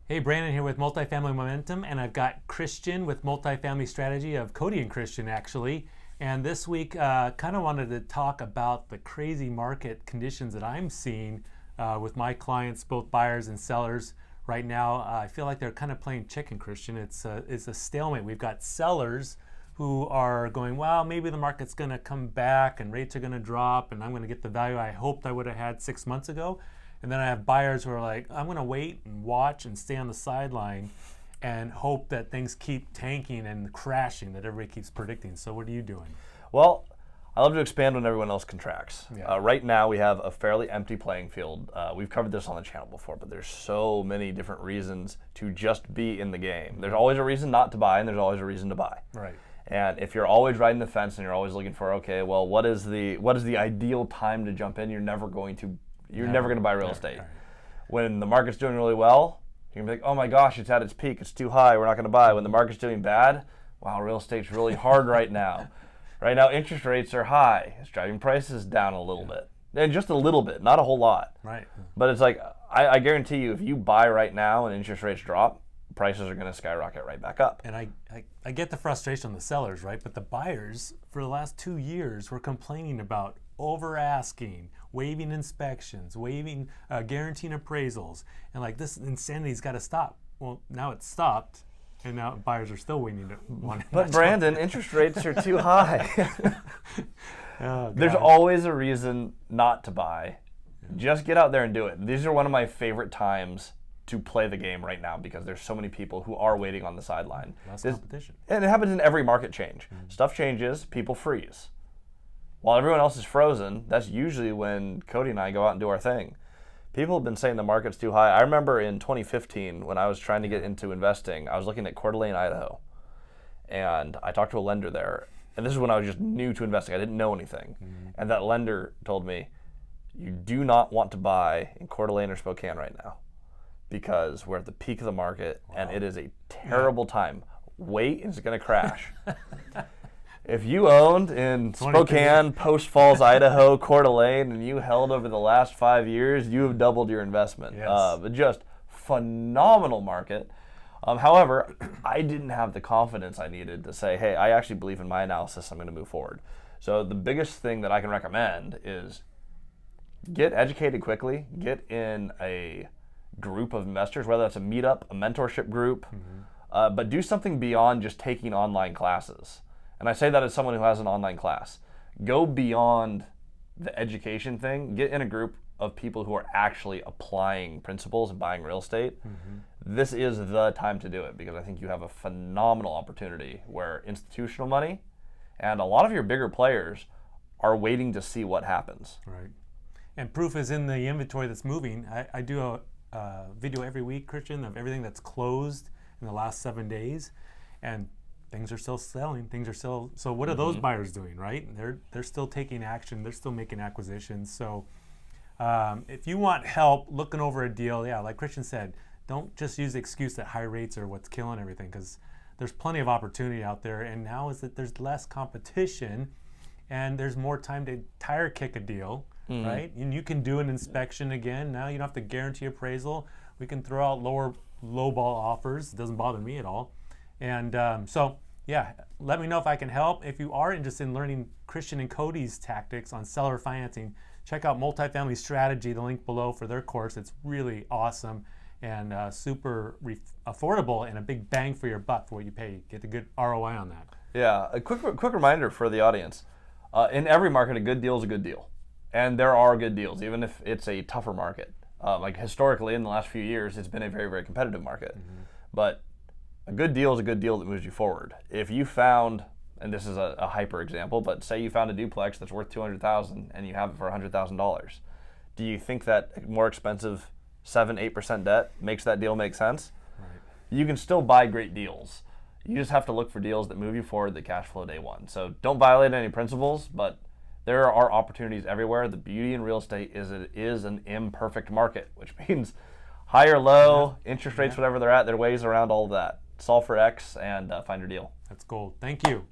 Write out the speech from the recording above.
Hey, Brandon here with Multifamily Momentum, and I've got Christian with Multifamily Strategy of Cody and Christian, actually. And this week, kind of wanted to talk about the crazy market conditions that I'm seeing with my clients, both buyers and sellers. Right now, I feel like they're kind of playing chicken, Christian. It's a stalemate. We've got sellers who are going, well, maybe the market's going to come back and rates are going to drop, and I'm going to get the value I hoped I would have had 6 months ago. And then I have buyers who are like, I'm going to wait and watch and stay on the sideline and hope that things keep tanking and crashing that everybody keeps predicting. So what are you doing? Well, I love to expand when everyone else contracts. Yeah. Right now, we have a fairly empty playing field. We've covered this on the channel before, but there's so many different reasons to just be in the game. There's always a reason not to buy, and there's always a reason to buy. Right. And if you're always riding the fence and you're always looking for, okay, well, what is the ideal time to jump in? You're never going to buy real estate. Right. When the market's doing really well, you're going to be like, oh my gosh, it's at its peak, it's too high, we're not going to buy. When the market's doing bad, wow, real estate's really hard right now. Right now, interest rates are high. It's driving prices down a little bit. And just a little bit, not a whole lot. Right. But it's like, I guarantee you, if you buy right now and interest rates drop, prices are going to skyrocket right back up. And I get the frustration on the sellers, right? But the buyers, for the last 2 years, were complaining about over asking, waiving inspections, guaranteeing appraisals, and like this insanity's got to stop. Well, now it's stopped, and now buyers are still waiting to want. But Brandon, interest rates are too high. Oh, there's always a reason not to buy. Yeah. Just get out there and do it. These are one of my favorite times to play the game right now because there's so many people who are waiting on the sideline. Less competition. And it happens in every market change. Mm-hmm. Stuff changes, people freeze. While everyone else is frozen, that's usually when Cody and I go out and do our thing. People have been saying the market's too high. I remember in 2015 when I was trying to get into investing, I was looking at Coeur d'Alene, Idaho. And I talked to a lender there. And this is when I was just new to investing. I didn't know anything. Mm-hmm. And that lender told me, you do not want to buy in Coeur d'Alene or Spokane right now because we're at the peak of the market. Wow. And it is a terrible time. Wait, and it's going to crash. If you owned in Spokane, Post Falls, Idaho, Coeur d'Alene, and you held over the last 5 years, you have doubled your investment. Yes. Just phenomenal market. However, I didn't have the confidence I needed to say, hey, I actually believe in my analysis, I'm going to move forward. So the biggest thing that I can recommend is get educated quickly, get in a group of investors, whether that's a meetup, a mentorship group, mm-hmm. But do something beyond just taking online classes. And I say that as someone who has an online class. Go beyond the education thing. Get in a group of people who are actually applying principles and buying real estate. Mm-hmm. This is the time to do it because I think you have a phenomenal opportunity where institutional money and a lot of your bigger players are waiting to see what happens. Right. And proof is in the inventory that's moving. I do a video every week, Christian, of everything that's closed in the last 7 days. And things are still selling. Things are still. So what are those buyers doing, right? They're still taking action. They're still making acquisitions. So if you want help looking over a deal, yeah, like Christian said, don't just use the excuse that high rates are what's killing everything because there's plenty of opportunity out there. And now is that there's less competition and there's more time to tire kick a deal, right? And you can do an inspection again. Now you don't have to guarantee appraisal. We can throw out low ball offers. It doesn't bother me at all. And so, yeah, let me know if I can help. If you are interested in learning Christian and Cody's tactics on seller financing, check out Multifamily Strategy, the link below for their course. It's really awesome and super affordable and a big bang for your buck for what you pay. Get the good ROI on that. Yeah, a quick reminder for the audience. In every market, a good deal is a good deal. And there are good deals, even if it's a tougher market. Like historically, in the last few years, it's been a very, very competitive market. Mm-hmm. But a good deal is a good deal that moves you forward. If you found, and this is a hyper example, but say you found a duplex that's worth $200,000 and you have it for $100,000, do you think that more expensive 7-8% debt makes that deal make sense? Right. You can still buy great deals. You just have to look for deals that move you forward that cash flow day one. So don't violate any principles, but there are opportunities everywhere. The beauty in real estate is it is an imperfect market, which means high or low, interest rates, whatever they're at, there are ways around all of that. Solve for X and find your deal. That's gold. Thank you.